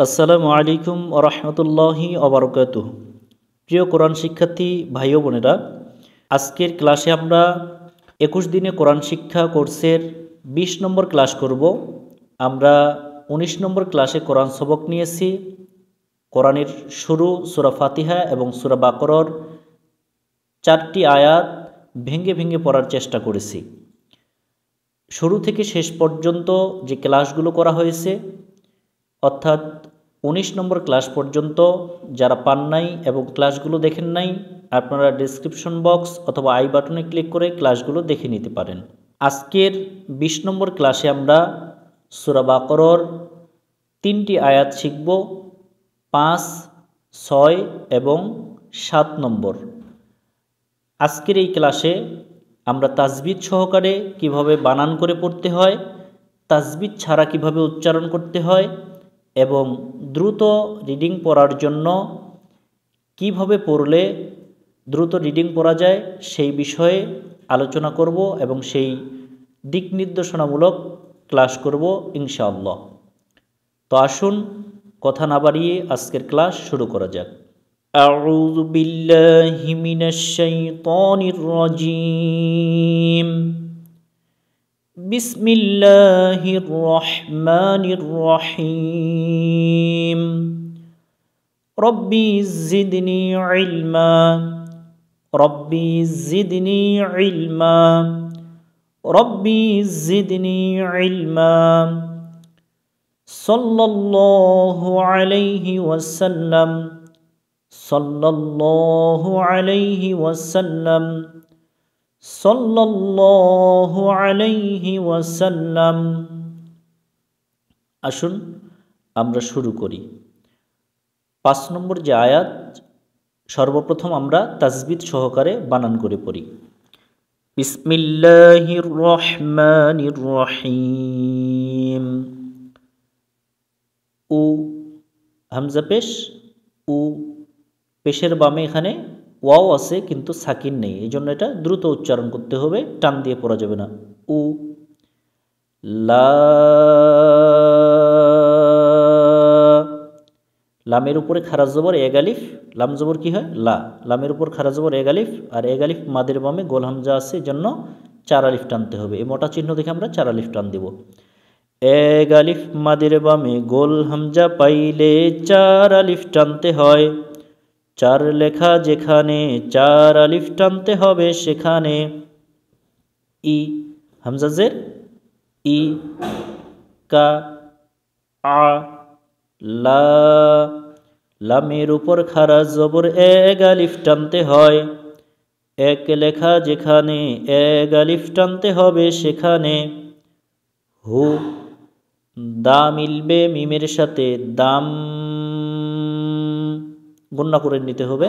আসসালামু আলাইকুম ওয়া রাহমাতুল্লাহি ওয়া বারাকাতুহু। প্রিয় কোরআন শিক্ষার্থী ভাই ও বোনেরা, আজকের ক্লাসে আমরা 21 দিনে কোরআন শিক্ষা কোর্সের 20 নম্বর ক্লাস করব। আমরা 19 নম্বর ক্লাসে কোরআন সবক নিয়েছি। কোরআনের শুরু সূরা ফাতিহা এবং সূরা বাকরার 4টি আয়াত ভেঙে ভেঙে পড়ার চেষ্টা করেছি। শুরু থেকে শেষ পর্যন্ত যে ক্লাসগুলো করা হয়েছে, অর্থাৎ 19 নম্বর ক্লাস পর্যন্ত যারা পান নাই এবং ক্লাসগুলো দেখেন নাই, আপনারা ডেসক্রিপশন বক্স অথবা আই বাটনে ক্লিক করে ক্লাসগুলো দেখে নিতে পারেন। আজকের 20 নম্বর ক্লাসে আমরা সূরা বাকরার 3টি আয়াত শিখব, 5, 6 এবং 7 নম্বর। আজকের এই ক্লাসে আমরা তাজবিদ সহকারে কিভাবে বানান করে পড়তে হয়, তাজবিদ ছাড়া কিভাবে উচ্চারণ করতে হয় এবং দ্রুত রিডিং পড়ার জন্য কিভাবে পড়লে দ্রুত রিডিং পড়া যায় সেই বিষয়ে আলোচনা করব এবং সেই দিক নির্দেশনামূলক ক্লাস করব ইনশাআল্লাহ। তো আসুন কথা না বাড়িয়ে আজকের ক্লাস শুরু করা যাক। আউযু বিল্লাহি মিনাশ শাইতানির রাজীম। বিসমিল্লাহির রহমানির রহিম। রব্বি জিদনি ইলমা, রব্বি জিদনি ইলমা, রব্বি জিদনি ইলমা। সাল্লাল্লাহু আলাইহি ওয়াসাল্লাম, সাল্লাল্লাহু আলাইহি ওয়াসাল্লাম, সাল্লাল্লাহু আলাইহি ওয়াসাল্লাম। আসুন আমরা শুরু করি। 5 নম্বর যে আয়াত, সর্বপ্রথম আমরা তাজবিদ সহকারে বানান করে পড়ি। বিসমিল্লাহির রহমানির রহিম। উ হামজা পেশ, উ পেশের বামে এখানে ওয়াও আছে কিন্তু সাকিন নেই, এই জন্য এটা দ্রুত উচ্চারণ করতে হবে, টান দিয়ে পড়া যাবে না। উ। লা, লামের উপরে খারা জবর এক আলিফ, লাম জবর কি হয়? লা। লামের উপর খারা জবর এক আলিফ, আর এক আলিফ মাদের বামে গোল হামজা আছে, জন্য 4 আলিফ টানতে হবে। এই মোটা চিহ্ন দেখে আমরা 4 আলিফ টান দেব। এক আলিফ মাদের বামে গোল হামজা পাইলে 4 আলিফ টানতে হয়। 4 লেখা যেখানে 4 আলিফ টানতে হবে সেখানে। ই হামজা জের ই। কা, আ, লা, লামের উপর খারা জবর এক আলিফ টানতে হয়। এক লেখা যেখানে 1 আলিফ টানতে হবে সেখানে। হু, দা মিলবে মিমের সাথে, দাম গুণনা করে নিতে হবে।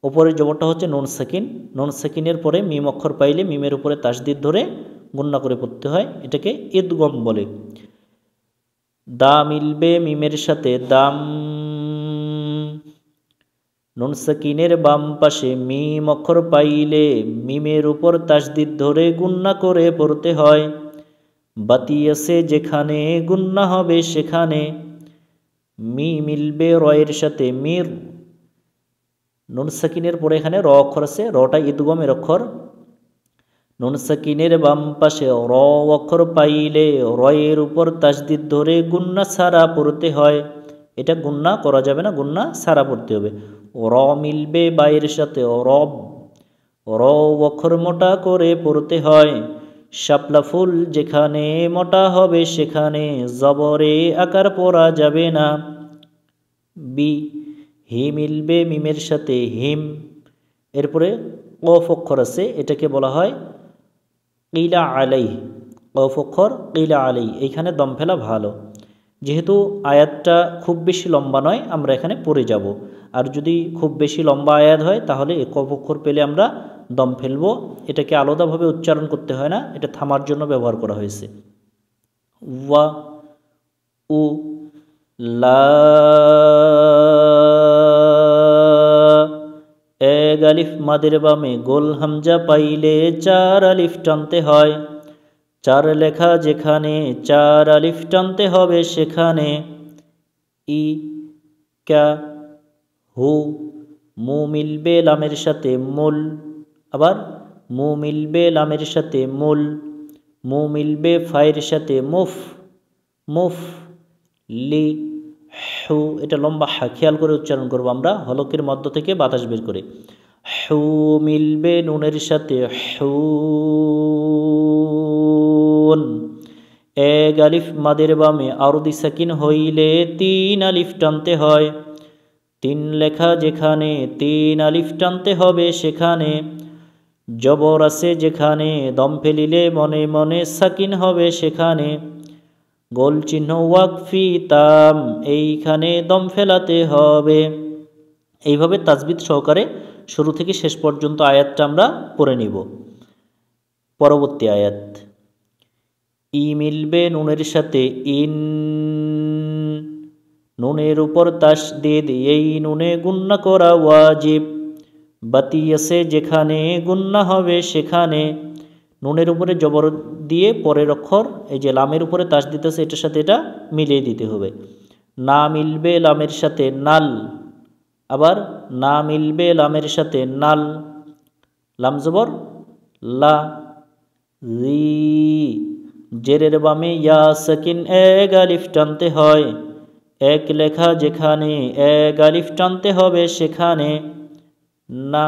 উপরের জবরটা হচ্ছে নুন সাকিন, নুন সাকিনের পরে মিম অক্ষর পাইলে মিমের উপরে তাসদিদ ধরে গুণনা করে পড়তে হয়, এটাকে ইদগম বলে। দা মিলবে মিমের সাথে, দাম। নুন সাকিনের বাম পাশে মিম অক্ষর পাইলে মিমের উপর তাসদিদ ধরে গুণনা করে পড়তে হয়। বাতি আছে যেখানে গুণনা হবে সেখানে। মি মিলবে রয়ের সাথে, মির। নুন সাকিনের পরে এখানে র অক্ষর আছে, রটা ইদগমের অক্ষর। নুন সাকিনের বাম পাশে র অক্ষর পাইলে রয়ের উপর তাসদিদ ধরে গুণনা সারা পড়তে হয়। এটা গুণনা করা যাবে না, গুণনা সারা পড়তে হবে। র মিলবে বাইয়ের সাথে, রব। র অক্ষর মোটা করে পড়তে হয়। শাপলা ফুল যেখানে মোটা হবে সেখানে জবরে আকার পড়া যাবে না। বি, হি মিলবে মিমের সাথে, হিম। এরপরে কফ অক্ষর আছে, এটাকে বলা হয় কিলা আলাই। কফ অক্ষর কিলা আলাই, এইখানে দম ফেলা ভালো। যেহেতু আয়াতটা খুব বেশি লম্বা নয়, আমরা এখানে পড়ে যাব। আর যদি খুব বেশি লম্বা আয়াত হয় তাহলে এই কফ অক্ষর পেলে আমরা দম ফেলবো। এটাকে আলাদাভাবে উচ্চারণ করতে হয় না, এটা থামার জন্য ব্যবহার করা হয়েছে। ওয়া, উ, লা, এক আলিফ মাদের বামে গোল হামজা পাইলে 4 আলিফ টানতে হয়। 4 লেখা যেখানে 4 আলিফ টানতে হবে সেখানে। ই কা হু মু মিলবে লামের সাথে মুল, আবার মু মিলবে লামের সাথে মুল, মু মিলবে ফায়ের সাথে মুফ, মুফ লি হু, এটা লম্বা হা, খেয়াল করে উচ্চারণ করব আমরা হলকের মধ্য থেকে বাতাস বের করে। হু মিলবে নুনের সাথে হুন, এক আলিফ মাদের বামে আরদি সাকিন হইলে 3 আলিফ টানতে হয়। 3 লেখা যেখানে 3 আলিফ টানতে হবে সেখানে, জবর আছে যেখানে দম ফেলিলে মনে মনে সাকিন হবে সেখানে, গোল চিহ্ন ওয়াকফি তাম এইখানে দম ফেলাতে হবে। এইভাবে তাজবিদ সহকারে শুরু থেকে শেষ পর্যন্ত আয়াতটা আমরা পড়ে নিব। পরবর্তী আয়াত, ই মিলবে নুনের সাথে ইন, নুনের উপর তাসদীদ এই নুনে গুন্না করা ওয়াজিব, বাতি আছে যেখানে গুন্না হবে সেখানে, নুনের উপরে জবর দিয়ে পরের অক্ষর এই যে লামের উপরে তাসদীদ আছে এটার সাথে এটা মিলিয়ে দিতে হবে। না মিলবে লামের সাথে নাল, আবার না মিলবে লামের সাথে নাল, লাম জবর লা, জি জেরের বামে ইয়া সাকিন এক আলিফ টানতে হয়, এক লেখা যেখানে এক আলিফ টানতে হবে সেখানে, না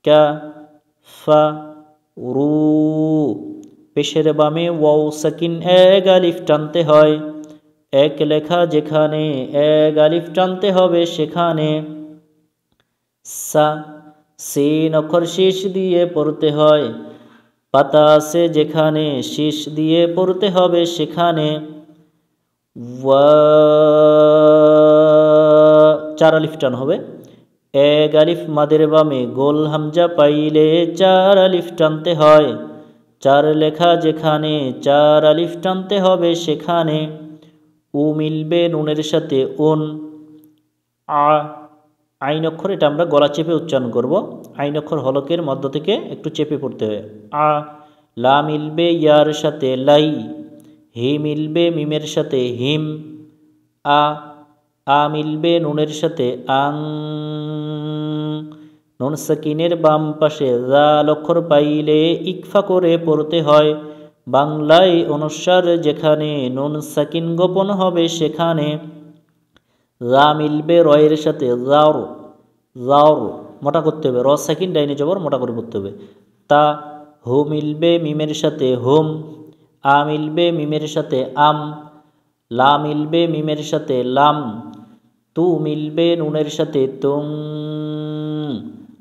কা ফা রু পেশের বামে ওয়াও সাকিন এক আলিফ টানতে হয়, এক লেখা যেখানে এক আলিফ টানতে হবে সেখানে, সা সিন অক্ষর শীষ দিয়ে পড়তে হয়, পাতা আছে যেখানে শীষ দিয়ে পড়তে হবে সেখানে, ওয়া 4 আলিফ টান হবে, এক আলিফ মাদের বামে গোল হামজা পাইলে 4 আলিফ টানতে হয়, 4 লেখা যেখানে 4 আলিফ টানতে হবে সেখানে, উ মিলবে নুনের সাথে উন, আইন অক্ষর এটা আমরা গলা চেপে উচ্চারণ করব, আইন অক্ষর হলকের মধ্য থেকে একটু চেপে পড়তে হয়। লা মিলবে ইয়ার সাথে লাই, হি মিলবে মিমের সাথে হিম, আ মিলবে নুনের সাথে আং, নুন সাকিনের বাম পাশে জাল অক্ষর পাইলে ইকফা করে পড়তে হয়, বাংলায় অনুস্বার যেখানে নুন সাকিন গোপন হবে সেখানে, রা মিলবে রয়ের সাথে জাওর, জাওর মোটা করতে হবে, র সাকিন ডাইনে জবর মোটা করে পড়তে হবে। তা হু মিলবে মিমের সাথে হুম, আ মিলবে মিমের সাথে আম, লা মিলবে মিমের সাথে লাম, তু মিলবে নুনের সাথে তুং,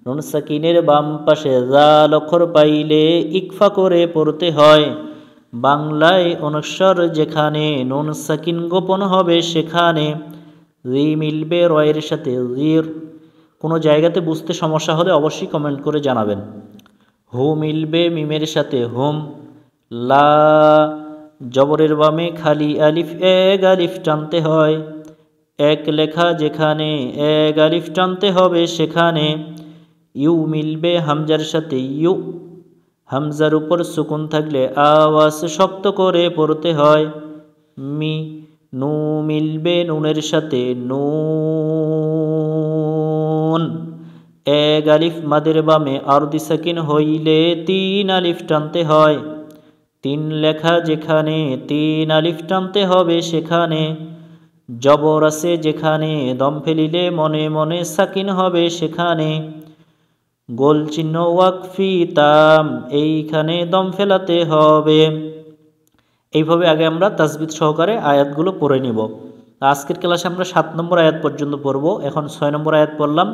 নুন সাকিনের বাম পাশে জাল অক্ষর পাইলে ইকফা করে পড়তে হয়, বাংলায় অনুস্বার যেখানে নুন সাকিন গোপন হবে সেখানে, রি মিলবে রয়ের সাথে রির। কোনো জায়গাতে বুঝতে সমস্যা হলে অবশ্যই কমেন্ট করে জানাবেন। হু মিলবে মিমের সাথে হুম, লা জবরের বামে খালি আলিফ এক আলিফ টানতে হয়, এক লেখা যেখানে এক আলিফ টানতে হবে সেখানে, ইউ মিলবে হামজার সাথে ইউ, হামজার উপর সুকুন থাকলে আওয়াজ শক্ত করে পড়তে হয়, মি নু মিলবে নুনের সাথে নুন, এক আলিফ মাদের বামে আরদি সাকিন হইলে 3 আলিফ টানতে হয়, 3 লেখা যেখানে 3 আলিফ টানতে হবে সেখানে, জবর আছে যেখানে দম ফেলিলে মনে মনে সাকিন হবে সেখানে, গোল চিহ্ন ওয়াকফি তাম এইখানে দম ফেলাতে হবে। এইভাবে আগে আমরা তাজবিদ সহকারে আয়াতগুলো পড়ে নিব। আজকের ক্লাসে আমরা 7 নম্বর আয়াত পর্যন্ত পড়ব, এখন 6 নম্বর আয়াত পড়লাম।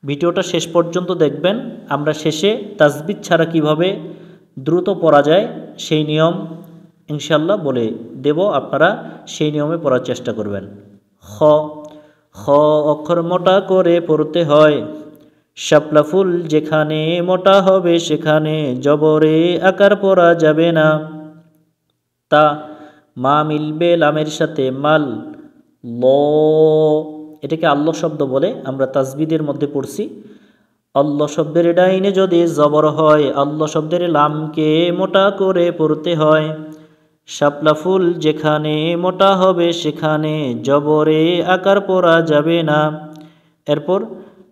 ভিডিওটা শেষ পর্যন্ত দেখবেন, আমরা শেষে তাজবিদ ছাড়া কিভাবে দ্রুত পড়া যায় সেই নিয়ম ইনশাল্লাহ বলে দেব, আপনারা সেই নিয়মে পড়ার চেষ্টা করবেন। খ খ অক্ষর মোটা করে পড়তে হয়, শাপলা ফুল যেখানে মোটা হবে সেখানে জবরে আকার পড়া যাবে না। তা মা মিলবে লামের সাথে মাল, ল এটাকে আল্লাহ শব্দ বলে, আমরা তাজবিদের মধ্যে পড়ছি। আল্লাহ শব্দের ডাইনে যদি জবর হয় আল্লাহ শব্দের লামকে মোটা করে পড়তে হয়, শাপলা ফুল যেখানে মোটা হবে সেখানে জবরে আকার পড়া যাবে না। এরপর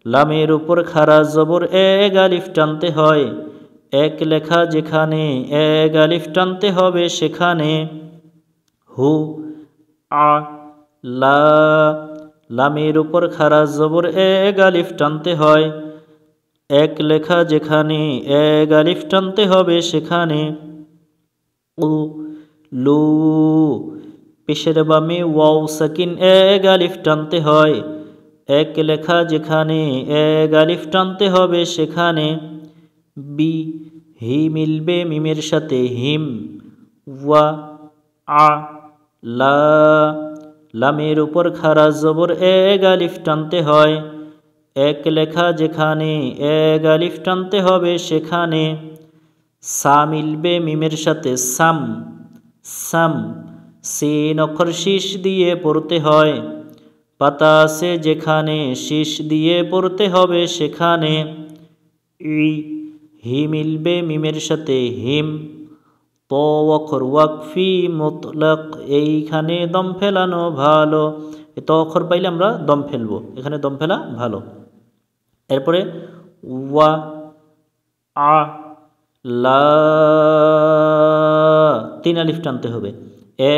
লামের উপর খাড়া জবর এক আলিফ টানতে হয়। এক লেখা যেখানে এক আলিফ টানতে হবে সেখানে। হু আ লা, লামের উপর খাড়া জবর এক আলিফ টানতে হয়। এক লেখা যেখানে এক আলিফ টানতে হবে সেখানে। উ লু, পেশের বামে ওয়াও সাকিন এক আলিফ টানতে হয়। এক লেখা যেখানে এক আলিফ টানতে হবে সেখানে। বি, হি মিলবে মিমের সাথে হিম। ওয়া আ লা, লামের উপর খাড়া জবর এক আলিফ টানতে হয়। এক লেখা যেখানে এক আলিফ টানতে হবে সেখানে। সা মিলবে মিমের সাথে সাম। সাম, সিন অক্ষর শীষ দিয়ে পড়তে হয়। পাতা আছে যেখানে শীষ দিয়ে পড়তে হবে সেখানে। ই, হি মিলবে মিমের সাথে হিম। ত অক্ষর ওয়াকফি মুতলাক, এইখানে দম ফেলানো ভালো। ত অক্ষর পাইলে আমরা দম ফেলবো, এখানে দম ফেলা ভালো। এরপরে ওয়া আ লা, তিন আলিফ টানতে হবে।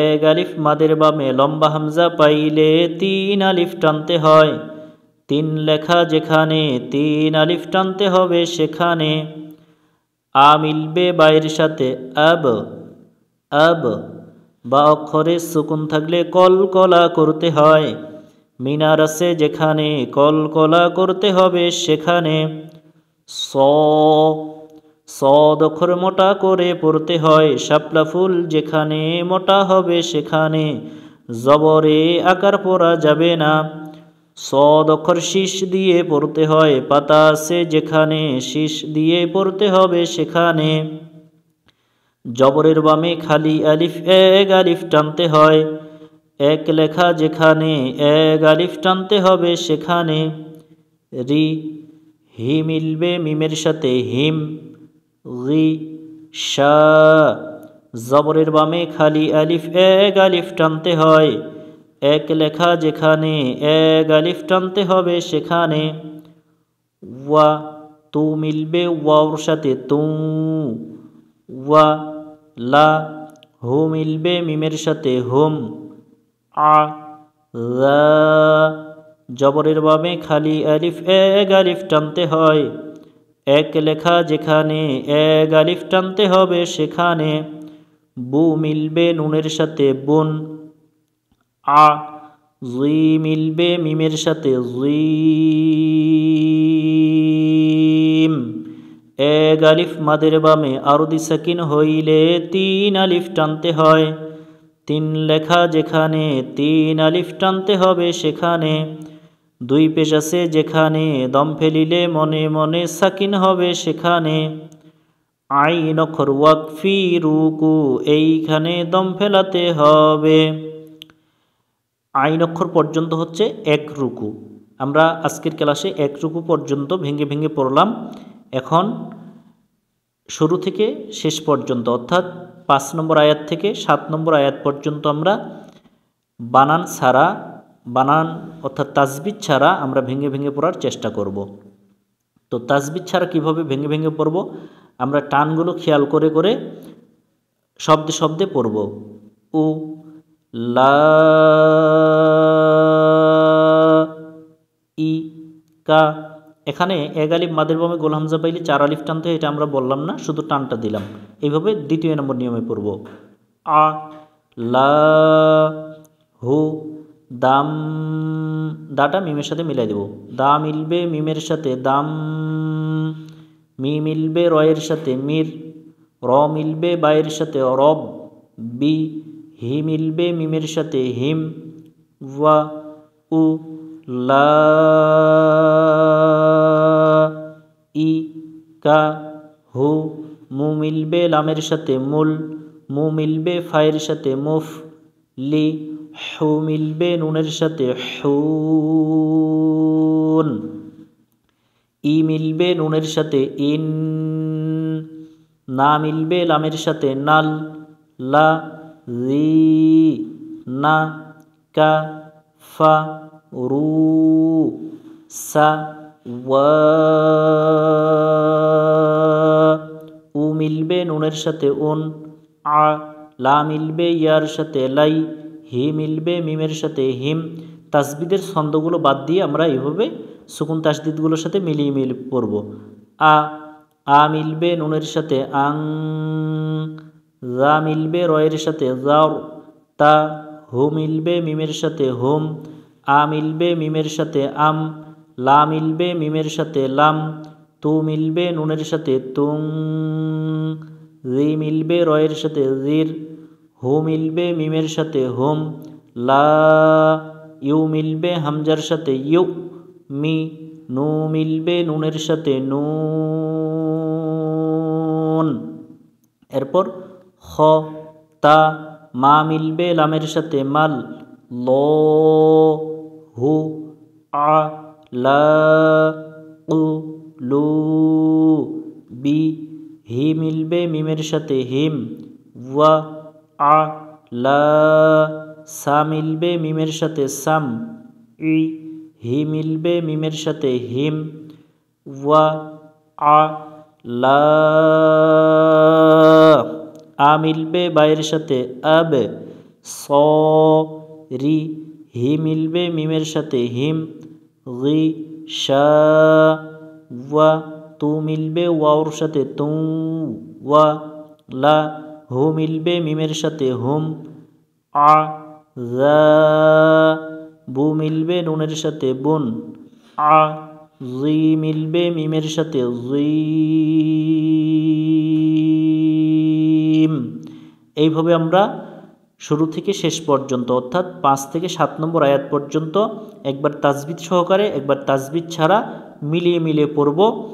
এক আলিফ মাদের বামে লম্বা হামজা পাইলে তিন আলিফ টানতে হয়। তিন লেখা যেখানে তিন আলিফ টানতে হবে সেখানে। আ মিলবে বায়ের সাথে আব। আব, বা অক্ষরে সুকুন থাকলে কলকলা করতে হয়। মিনার আছে যেখানে কলকলা করতে হবে সেখানে। স, সদ অক্ষর মোটা করে পড়তে হয়। শাপলা ফুল যেখানে মোটা হবে সেখানে জবরে আকার পড়া যাবে না। সদ অক্ষর শীষ দিয়ে পড়তে হয়। পাতা আছে যেখানে শীষ দিয়ে পড়তে হবে সেখানে। জবরের বামে খালি আলিফ এক আলিফ টানতে হয়। এক লেখা যেখানে এক আলিফ টানতে হবে সেখানে। রি, হি মিলবে মিমের সাথে হিম। রি শা, জবরের বামে খালি আলিফ এক আলিফ টানতে হয়। এক লেখা যেখানে এক আলিফ টানতে হবে সেখানে। ওয়া, তু মিলবে ওয়াওর সাথে তু। ওয়া লা, হু মিলবে মিমের সাথে হুম। আ লা, জবরের বামে খালি আলিফ এক আলিফ টানতে হয়। এক লেখা যেখানে এক আলিফ টানতে হবে সেখানে। বু মিলবে নুনের সাথে বুন। আ, জি মিলবে মিমের সাথে জিম। এক আলিফ মাদের বামে আরদি সাকিন হইলে তিন আলিফ টানতে হয়। তিন লেখা যেখানে তিন আলিফ টানতে হবে সেখানে। দুই পেশ আছে যেখানে দম ফেলিলে মনে মনে সাকিন হবে সেখানে। আইন অক্ষর ওয়াকফি রুকু, এইখানে দম ফেলাতে হবে। আইন অক্ষর পর্যন্ত হচ্ছে এক রুকু। আমরা আজকের ক্লাসে এক রুকু পর্যন্ত ভেঙে ভেঙে পড়লাম। এখন শুরু থেকে শেষ পর্যন্ত অর্থাৎ 5 নম্বর আয়াত থেকে 7 নম্বর আয়াত পর্যন্ত আমরা বানান ছাড়া, বানান অর্থাৎ তাজবিদ ছাড়া আমরা ভেঙে ভেঙে পড়ার চেষ্টা করব। তো তাজবিদ ছাড়া কিভাবে ভেঙে ভেঙে পড়ব, আমরা টানগুলো খেয়াল করে করে শব্দে শব্দে পড়ব। উ, লা, ই, কা। এখানে এক আলিফ মাদের বামে গোল হামজা পাইলে 4 আলিফ টানতে হয়, এটা আমরা বললাম না, শুধু টানটা দিলাম। এইভাবে দ্বিতীয় নম্বর নিয়মে পড়ব। আ, লা, হু, দাম, দাটা মিমের সাথে মিলাই দেব। দা মিলবে মিমের সাথে দাম। মি মিলবে রয়ের সাথে মির। র মিলবে বায়ের সাথে রব। বি, হি মিলবে মিমের সাথে হিম। ওয়া, উ, লা, ই, কা, হু। মু মিলবে লামের সাথে মুল। মু মিলবে ফায়ের সাথে মুফ। লি, হু মিলবে নুনের সাথে হুন। ই মিলবে নুনের সাথে ইন। না মিলবে লামের সাথে নাল। লা, রি, না, কা, ফা, রু, সা, ওয়া। উ মিলবে নুনের সাথে উন, আ। লা মিলবে ইয়ার সাথে লাই, হি মিলবে মিমের সাথে হিম। তাসবিদের ছন্দগুলো বাদ দিয়ে আমরা এভাবে সুকুন তাসদিদগুলোর সাথে মিলিয়ে পড়ব। আ, আ মিলবে নুনের সাথে আং, যা মিলবে রয়ের সাথে যাও, তা। হু মিলবে মিমের সাথে হুম, আ মিলবে মিমের সাথে আম। লা মিলবে মিমের সাথে লাম, তু মিলবে নুনের সাথে তুং, রি মিলবে রয়ের সাথে জির, হু মিলবে মিমের সাথে হুম, লা। ইউ মিলবে হামজার সাথে ইউ, মি। নু মিলবে নুনের সাথে নুন। এরপর খ, তা। মা মিলবে লামের সাথে মাল, ল। হু, আ, লা, উ, লু, বি। হি মিলবে মিমের সাথে হিম, ওয়া, আ, লা। সা মিলবে মিমের সাথে সাম, ই। হি মিলবে মিমের সাথে হিম, ওয়া, আ, লা। আ মিলবে বায়ের সাথে আব, স, রি। হি মিলবে মিমের সাথে হিম, রি, শা, ওয়া। তু মিলবে ওয়াওর সাথে তু, ওয়া, লা। হু মিলবে মিমের সাথে হুম, আ, যা। বু মিলবে নুনের সাথে বুন, আ। জি মিলবে মিমের সাথে জিম। এইভাবে আমরা শুরু থেকে শেষ পর্যন্ত অর্থাৎ 5 থেকে 7 নম্বর আয়াত পর্যন্ত একবার তাজবিদ সহকারে একবার তাজবিদ ছাড়া মিলিয়ে পড়ব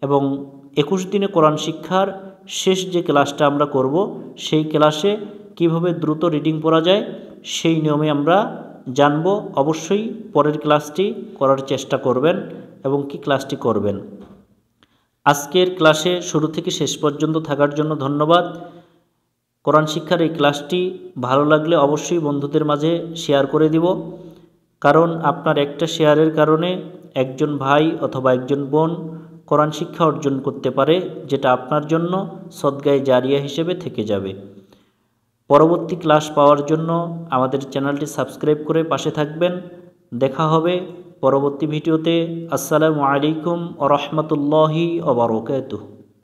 এবং 21 দিনে কোরআন শিক্ষার শেষ যে ক্লাসটা আমরা করব সেই ক্লাসে কিভাবে দ্রুত রিডিং পড়া যায় সেই নিয়মে আমরা জানব। অবশ্যই পরের ক্লাসটি করার চেষ্টা করবেন এবং কি ক্লাসটি করবেন। আজকের ক্লাসে শুরু থেকে শেষ পর্যন্ত থাকার জন্য ধন্যবাদ। কোরআন শিক্ষার এই ক্লাসটি ভালো লাগলে অবশ্যই বন্ধুদের মাঝে শেয়ার করে দিব, কারণ আপনার একটা শেয়ারের কারণে একজন ভাই অথবা একজন বোন কোরআন শিক্ষা অর্জন করতে পারে, যেটা আপনার জন্য সদগায়ে জারিয়া হিসেবে থেকে যাবে। পরবর্তী ক্লাস পাওয়ার জন্য আমাদের চ্যানেলটি সাবস্ক্রাইব করে পাশে থাকবেন। দেখা হবে পরবর্তী ভিডিওতে। আসসালামু আলাইকুম ওয়া রাহমাতুল্লাহি ওয়া বারাকাতুহু।